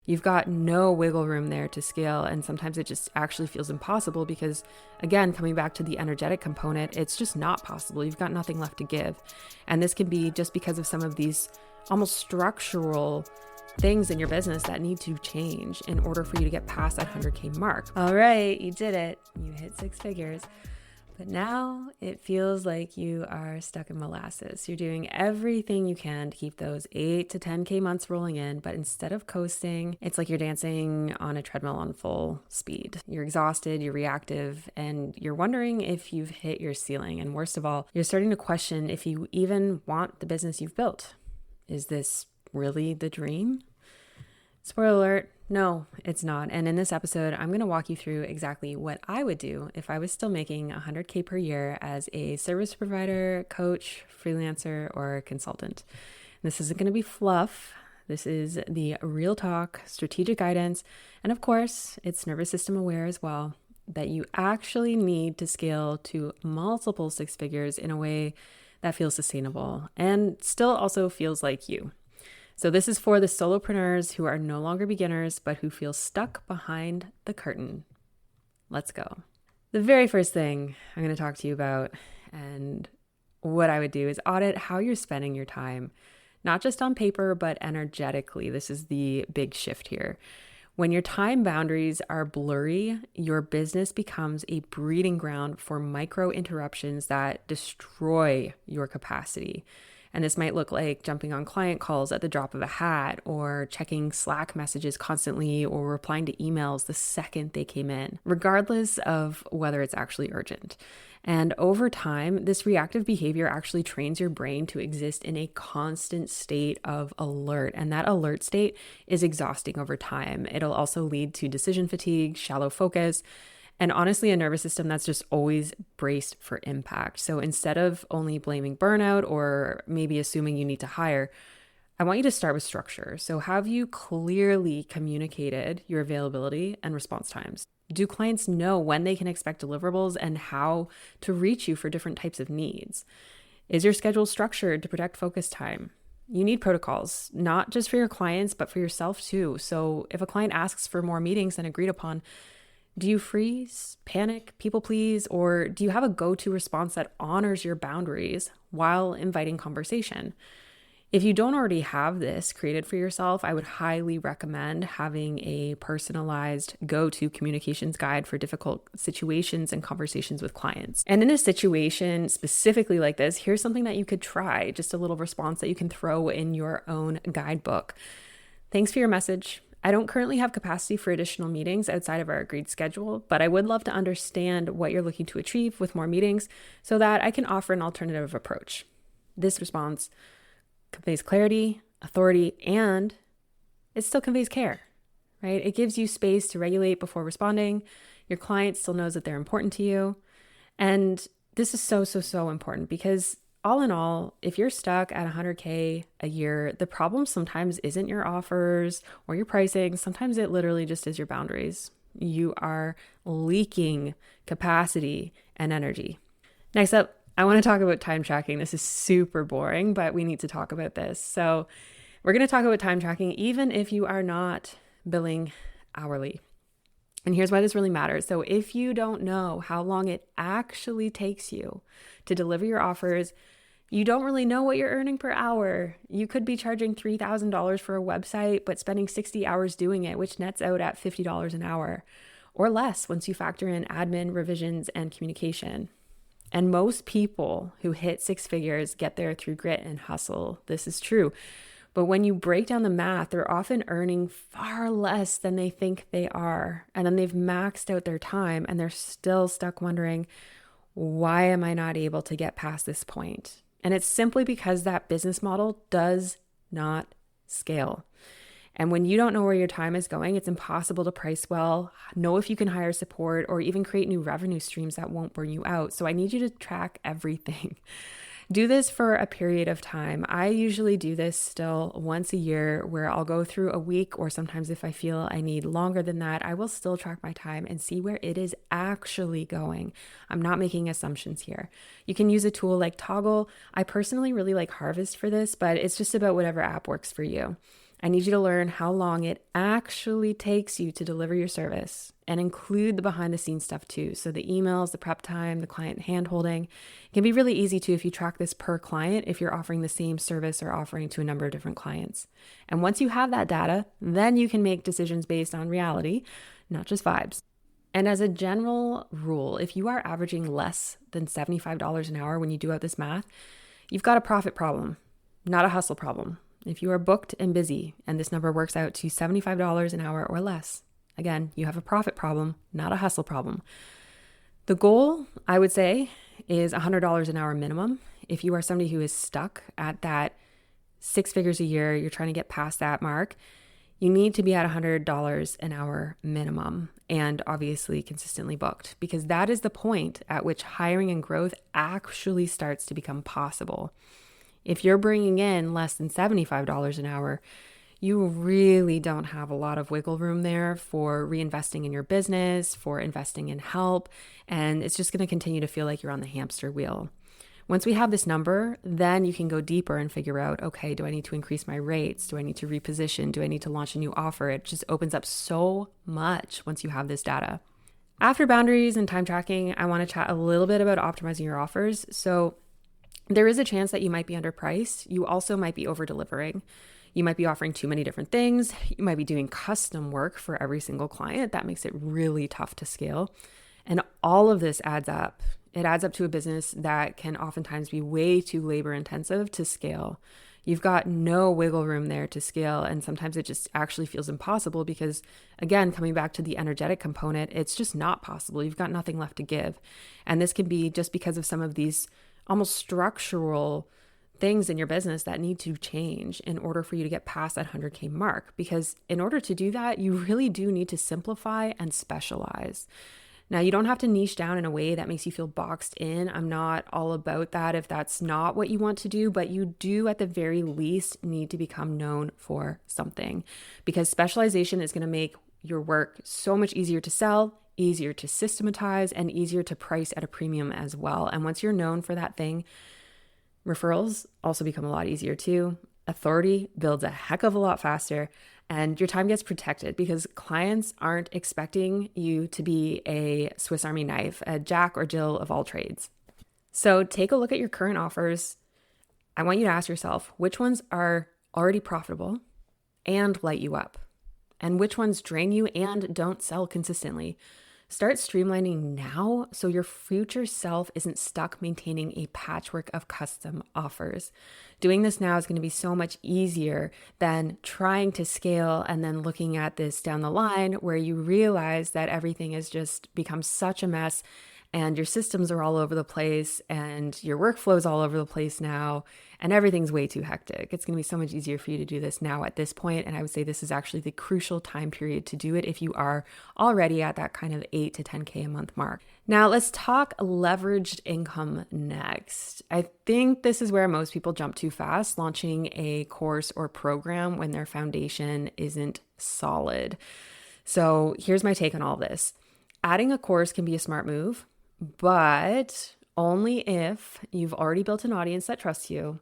You've got no wiggle room there to scale, and sometimes it just actually feels impossible because, again, coming back to the energetic component, it's just not possible. You've got nothing left to give. And this can be just because of some of these almost structural things in your business that need to change in order for you to get past that 100K mark. All right, you did it. You hit 6 figures. But now it feels like you are stuck in molasses. You're doing everything you can to keep those 8 to 10K months rolling in, but instead of coasting, it's like you're dancing on a treadmill on full speed. You're exhausted, you're reactive, and you're wondering if you've hit your ceiling. And worst of all, you're starting to question if you even want the business you've built. Is this really the dream? Spoiler alert, no, it's not. And in this episode, I'm going to walk you through exactly what I would do if I was still making 100K per year as a service provider, coach, freelancer, or consultant. This isn't going to be fluff. This is the real talk, strategic guidance, and of course, it's nervous system aware as well, that you actually need to scale to multiple 6 figures in a way that feels sustainable and still also feels like you. So this is for the solopreneurs who are no longer beginners, but who feel stuck behind the curtain. Let's go. The very first thing I'm going to talk to you about and what I would do is audit how you're spending your time, not just on paper, but energetically. This is the big shift here. When your time boundaries are blurry, your business becomes a breeding ground for micro interruptions that destroy your capacity. And this might look like jumping on client calls at the drop of a hat, or checking Slack messages constantly, or replying to emails the second they came in, regardless of whether it's actually urgent. And over time, this reactive behavior actually trains your brain to exist in a constant state of alert. And that alert state is exhausting over time. It'll also lead to decision fatigue, shallow focus, and honestly, a nervous system that's just always braced for impact. So instead of only blaming burnout or maybe assuming you need to hire, I want you to start with structure. So have you clearly communicated your availability and response times? Do clients know when they can expect deliverables and how to reach you for different types of needs? Is your schedule structured to protect focus time? You need protocols, not just for your clients, but for yourself too. So if a client asks for more meetings than agreed upon, do you freeze, panic, people please, or do you have a go-to response that honors your boundaries while inviting conversation? If you don't already have this created for yourself, I would highly recommend having a personalized go-to communications guide for difficult situations and conversations with clients. And in a situation specifically like this, here's something that you could try, just a little response that you can throw in your own guidebook. Thanks for your message. I don't currently have capacity for additional meetings outside of our agreed schedule, but I would love to understand what you're looking to achieve with more meetings so that I can offer an alternative approach. This response conveys clarity, authority, and it still conveys care, right? It gives you space to regulate before responding. Your client still knows that they're important to you. And this is so important because all in all, if you're stuck at 100K a year, the problem sometimes isn't your offers or your pricing. Sometimes it literally just is your boundaries. You are leaking capacity and energy. Next up, I want to talk about time tracking. This is super boring, but we need to talk about this. So we're going to talk about time tracking, even if you are not billing hourly. And here's why this really matters. So if you don't know how long it actually takes you to deliver your offers, you don't really know what you're earning per hour. You could be charging $3,000 for a website, but spending 60 hours doing it, which nets out at $50 an hour or less once you factor in admin, revisions, and communication. And most people who hit 6 figures get there through grit and hustle. This is true. But when you break down the math, they're often earning far less than they think they are. And then they've maxed out their time and they're still stuck wondering, why am I not able to get past this point? And it's simply because that business model does not scale. And when you don't know where your time is going, it's impossible to price well, know if you can hire support, or even create new revenue streams that won't burn you out. So I need you to track everything. Do this for a period of time. I usually do this still once a year where I'll go through a week, or sometimes if I feel I need longer than that, I will still track my time and see where it is actually going. I'm not making assumptions here. You can use a tool like Toggle. I personally really like Harvest for this, but it's just about whatever app works for you. I need you to learn how long it actually takes you to deliver your service and include the behind the scenes stuff too. So the emails, the prep time, the client handholding. It can be really easy too if you track this per client, if you're offering the same service or offering to a number of different clients. And once you have that data, then you can make decisions based on reality, not just vibes. And as a general rule, if you are averaging less than $75 an hour when you do out this math, you've got a profit problem, not a hustle problem. If you are booked and busy and this number works out to $75 an hour or less, again, you have a profit problem, not a hustle problem. The goal, I would say, is $100 an hour minimum. If you are somebody who is stuck at that 6 figures a year, you're trying to get past that mark, you need to be at $100 an hour minimum and obviously consistently booked, because that is the point at which hiring and growth actually starts to become possible. If you're bringing in less than $75 an hour, you really don't have a lot of wiggle room there for reinvesting in your business, for investing in help, and it's just going to continue to feel like you're on the hamster wheel. Once we have this number, then you can go deeper and figure out, okay, do I need to increase my rates? Do I need to reposition? Do I need to launch a new offer? It just opens up so much once you have this data. After boundaries and time tracking, I want to chat a little bit about optimizing your offers. So there is a chance that you might be underpriced. You also might be over-delivering. You might be offering too many different things. You might be doing custom work for every single client. That makes it really tough to scale. And all of this adds up. It adds up to a business that can oftentimes be way too labor intensive to scale. You've got no wiggle room there to scale. And sometimes it just actually feels impossible because, again, coming back to the energetic component, it's just not possible. You've got nothing left to give. And this can be just because of some of these almost structural things in your business that need to change in order for you to get past that 100K mark. Because in order to do that, you really do need to simplify and specialize. Now, you don't have to niche down in a way that makes you feel boxed in. I'm not all about that if that's not what you want to do, but you do at the very least need to become known for something, because specialization is going to make your work so much easier to sell, easier to systematize, and easier to price at a premium as well. And once you're known for that thing, referrals also become a lot easier too. Authority builds a heck of a lot faster, and your time gets protected because clients aren't expecting you to be a Swiss Army knife, a Jack or Jill of all trades. So take a look at your current offers. I want you to ask yourself, which ones are already profitable and light you up? And which ones drain you and don't sell consistently? Start streamlining now so your future self isn't stuck maintaining a patchwork of custom offers. Doing this now is going to be so much easier than trying to scale and then looking at this down the line where you realize that everything has just become such a mess and your systems are all over the place and your workflow is all over the place now and everything's way too hectic. It's going to be so much easier for you to do this now at this point. And I would say this is actually the crucial time period to do it if you are already at that kind of 8 to 10K a month mark. Now let's talk leveraged income next. I think this is where most people jump too fast, launching a course or program when their foundation isn't solid. So here's my take on all this. Adding a course can be a smart move, but only if you've already built an audience that trusts you,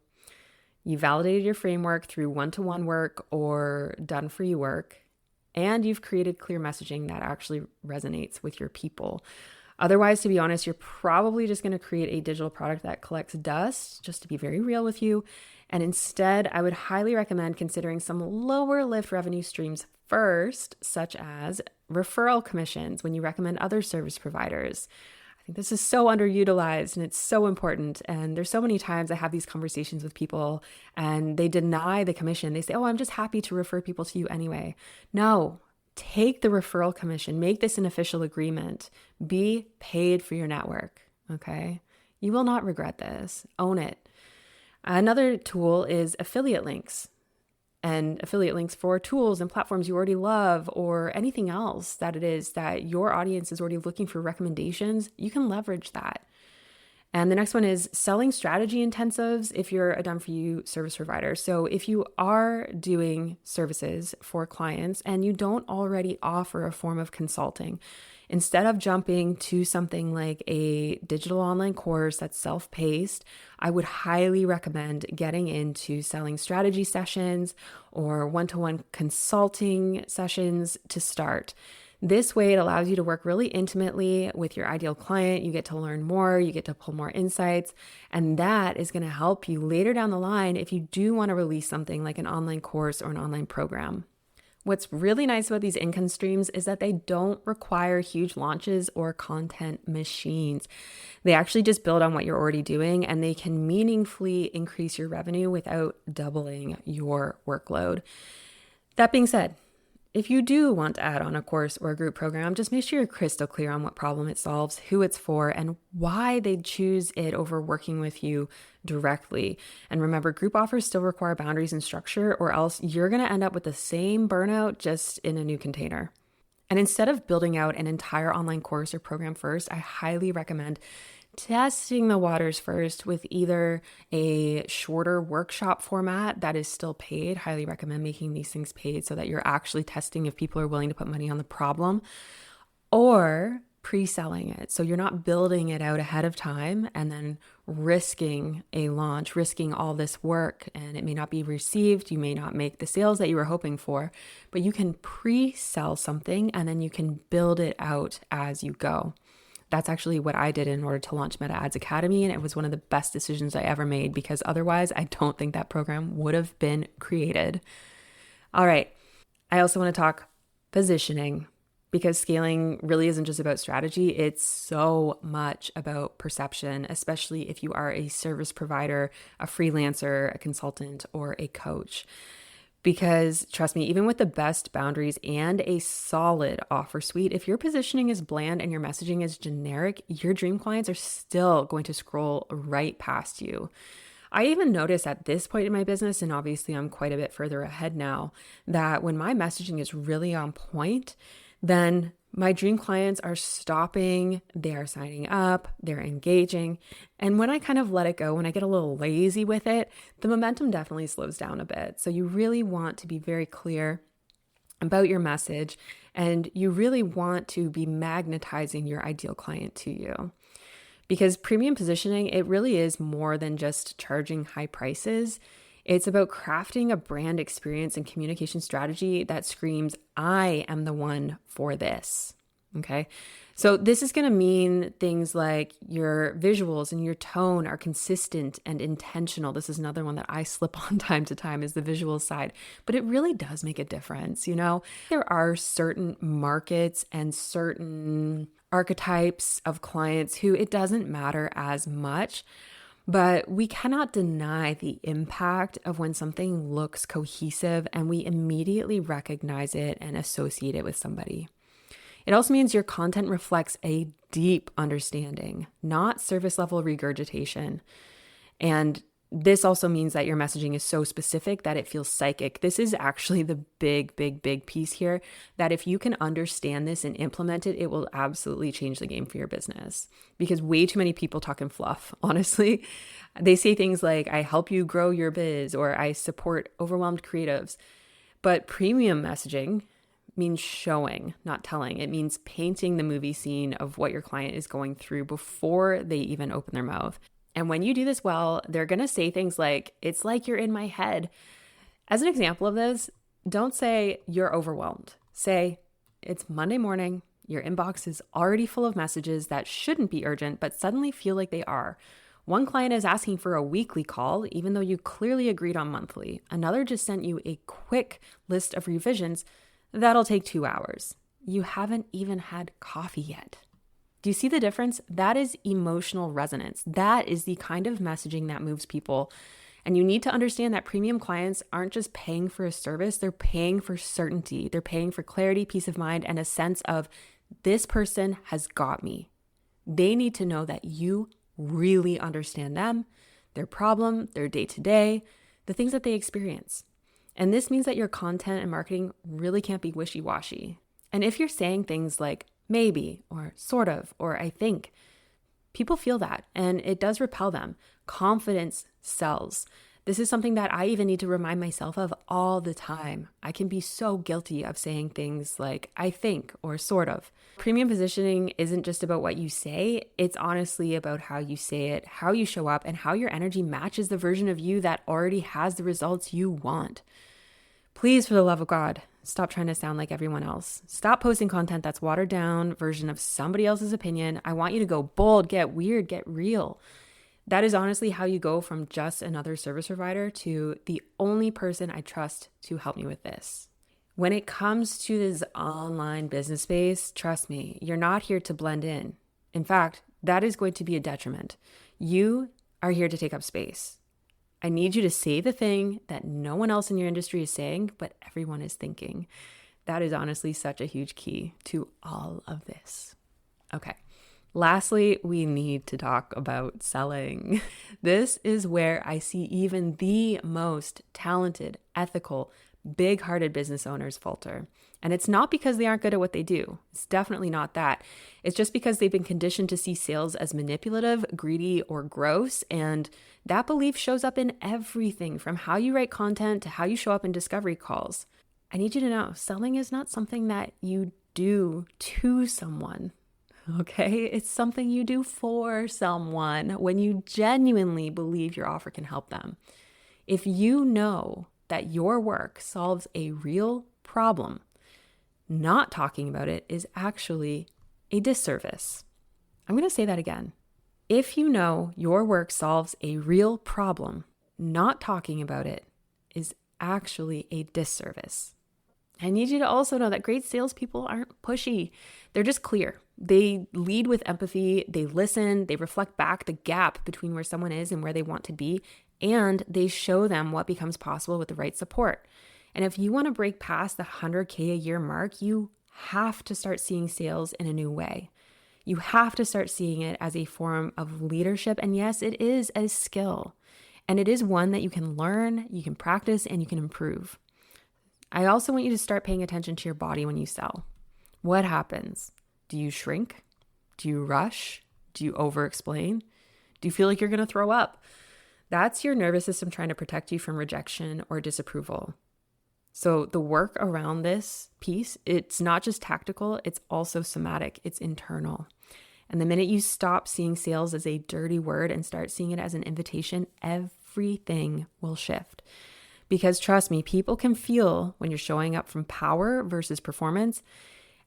you validated your framework through one-to-one work or done for you work, and you've created clear messaging that actually resonates with your people. Otherwise, to be honest, you're probably just going to create a digital product that collects dust, just to be very real with you. And instead, I would highly recommend considering some lower lift revenue streams first, such as referral commissions when you recommend other service providers. I think this is so underutilized and it's so important. And there's so many times I have these conversations with people and they deny the commission. They say, oh, I'm just happy to refer people to you anyway. No, take the referral commission, make this an official agreement, be paid for your network. Okay. You will not regret this. Own it. Another tool is affiliate links. And affiliate links for tools and platforms you already love or anything else that it is that your audience is already looking for recommendations, you can leverage that. And the next one is selling strategy intensives if you're a done-for-you service provider. So if you are doing services for clients and you don't already offer a form of consulting, instead of jumping to something like a digital online course that's self-paced, I would highly recommend getting into selling strategy sessions or one-to-one consulting sessions to start. This way, it allows you to work really intimately with your ideal client. You get to learn more, you get to pull more insights, and that is going to help you later down the line if you do want to release something like an online course or an online program. What's really nice about these income streams is that they don't require huge launches or content machines. They actually just build on what you're already doing, and they can meaningfully increase your revenue without doubling your workload. That being said, if you do want to add on a course or a group program, just make sure you're crystal clear on what problem it solves, who it's for, and why they'd choose it over working with you directly. And remember, group offers still require boundaries and structure, or else you're going to end up with the same burnout just in a new container. And instead of building out an entire online course or program first, I highly recommend testing the waters first with either a shorter workshop format that is still paid. Highly recommend making these things paid so that you're actually testing if people are willing to put money on the problem, or pre-selling it. So you're not building it out ahead of time and then risking a launch, risking all this work, and it may not be received. You may not make the sales that you were hoping for, but you can pre-sell something and then you can build it out as you go. That's actually what I did in order to launch Meta Ads Academy, and it was one of the best decisions I ever made, because otherwise I don't think that program would have been created. All right. I also want to talk positioning, because scaling really isn't just about strategy. It's so much about perception, especially if you are a service provider, a freelancer, a consultant, or a coach. Because trust me, even with the best boundaries and a solid offer suite, if your positioning is bland and your messaging is generic, your dream clients are still going to scroll right past you. I even notice at this point in my business, and obviously I'm quite a bit further ahead now, that when my messaging is really on point, then my dream clients are stopping, they are signing up, they're engaging. And when I kind of let it go, when I get a little lazy with it, the momentum definitely slows down a bit. So you really want to be very clear about your message, and you really want to be magnetizing your ideal client to you. Because premium positioning, it really is more than just charging high prices. It's about crafting a brand experience and communication strategy that screams, I am the one for this. Okay. So this is going to mean things like your visuals and your tone are consistent and intentional. This is another one that I slip on time to time, is the visual side, but it really does make a difference. You know, there are certain markets and certain archetypes of clients who it doesn't matter as much. But we cannot deny the impact of when something looks cohesive and we immediately recognize it and associate it with somebody. It also means your content reflects a deep understanding, not surface level regurgitation. And this also means that your messaging is so specific that it feels psychic. This is actually the big piece here, that if you can understand this and implement it, it will absolutely change the game for your business. Because way too many people talk in fluff, honestly. They say things like, I help you grow your biz, or I support overwhelmed creatives. But premium messaging means showing, not telling. It means painting the movie scene of what your client is going through before they even open their mouth. And when you do this well, they're going to say things like, it's like you're in my head. As an example of this, don't say you're overwhelmed. Say, it's Monday morning, your inbox is already full of messages that shouldn't be urgent, but suddenly feel like they are. One client is asking for a weekly call, even though you clearly agreed on monthly. Another just sent you a quick list of revisions. That'll take 2 hours. You haven't even had coffee yet. Do you see the difference? That is emotional resonance. That is the kind of messaging that moves people. And you need to understand that premium clients aren't just paying for a service, they're paying for certainty. They're paying for clarity, peace of mind, and a sense of, this person has got me. They need to know that you really understand them, their problem, their day-to-day, the things that they experience. And this means that your content and marketing really can't be wishy-washy. And if you're saying things like maybe, or sort of, or I think, People feel that, and it does repel them. Confidence sells. This is something that I even need to remind myself of all the time. I can be so guilty of saying things like, I think, or sort of. Premium positioning isn't just about what you say. It's honestly about how you say it, how you show up, and how your energy matches the version of you that already has the results you want. Please, for the love of God, stop trying to sound like everyone else. Stop posting content that's watered down version of somebody else's opinion. I want you to go bold, get weird, get real. That is honestly how you go from just another service provider to the only person I trust to help me with this. When it comes to this online business space, trust me, you're not here to blend in. In fact, that is going to be a detriment. You are here to take up space. I need you to say the thing that no one else in your industry is saying, but everyone is thinking. That is honestly such a huge key to all of this. Okay. Lastly, we need to talk about selling. This is where I see even the most talented, ethical, big-hearted business owners falter. And it's not because they aren't good at what they do. It's definitely not that. It's just because they've been conditioned to see sales as manipulative, greedy, or gross. And that belief shows up in everything from how you write content to how you show up in discovery calls. I need you to know, selling is not something that you do to someone. Okay, it's something you do for someone when you genuinely believe your offer can help them. If you know that your work solves a real problem, not talking about it is actually a disservice. I'm going to say that again. If you know your work solves a real problem, not talking about it is actually a disservice. I need you to also know that great salespeople aren't pushy. They're just clear. They lead with empathy. They listen. They reflect back the gap between where someone is and where they want to be. And they show them what becomes possible with the right support. And if you want to break past the 100K a year mark, you have to start seeing sales in a new way. You have to start seeing it as a form of leadership. And yes, it is a skill. And it is one that you can learn, you can practice, and you can improve. I also want you to start paying attention to your body when you sell. What happens? Do you shrink? Do you rush? Do you over-explain? Do you feel like you're going to throw up? That's your nervous system trying to protect you from rejection or disapproval. So the work around this piece, it's not just tactical, it's also somatic, it's internal. And the minute you stop seeing sales as a dirty word and start seeing it as an invitation, everything will shift. Because trust me, people can feel when you're showing up from power versus performance,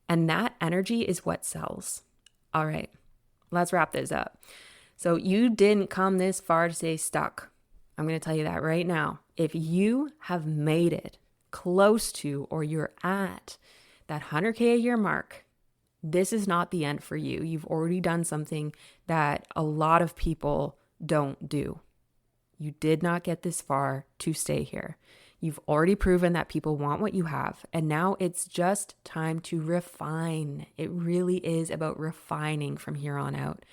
and that energy is what sells. All right, let's wrap this up. So you didn't come this far to stay stuck. I'm going to tell you that right now. If you have made it close to or you're at that 100K a year mark, this is not the end for you. You've already done something that a lot of people don't do. You did not get this far to stay here. You've already proven that people want what you have, and now it's just time to refine. It really is about refining from here on out.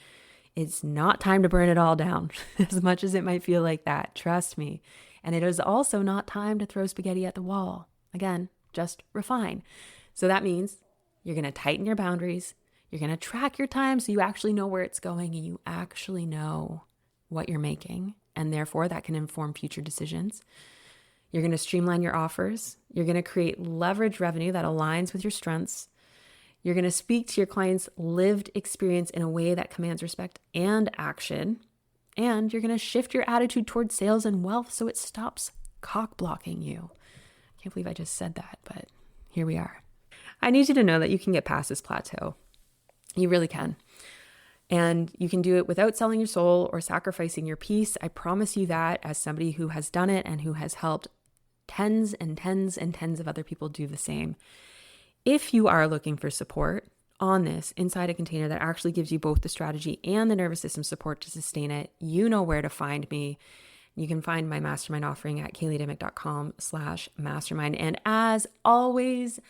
It's not time to burn it all down, as much as it might feel like that. Trust me. And it is also not time to throw spaghetti at the wall. Again, just refine. So that means you're going to tighten your boundaries. You're going to track your time so you actually know where it's going and you actually know what you're making. And therefore, that can inform future decisions. You're going to streamline your offers. You're going to create leverage revenue that aligns with your strengths. You're going to speak to your client's lived experience in a way that commands respect and action. And you're going to shift your attitude towards sales and wealth so it stops cock blocking you. I can't believe I just said that, but here we are. I need you to know that you can get past this plateau. You really can. And you can do it without selling your soul or sacrificing your peace. I promise you that as somebody who has done it and who has helped tens and tens and tens of other people do the same. If you are looking for support on this inside a container that actually gives you both the strategy and the nervous system support to sustain it, you know where to find me. You can find my mastermind offering at kayleedimick.com/mastermind. And as always,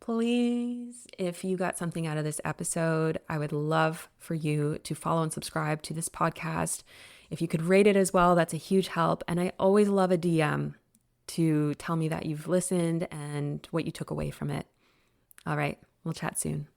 please, if you got something out of this episode, I would love for you to follow and subscribe to this podcast. If you could rate it as well, that's a huge help. And I always love a DM to tell me that you've listened and what you took away from it. All right, we'll chat soon.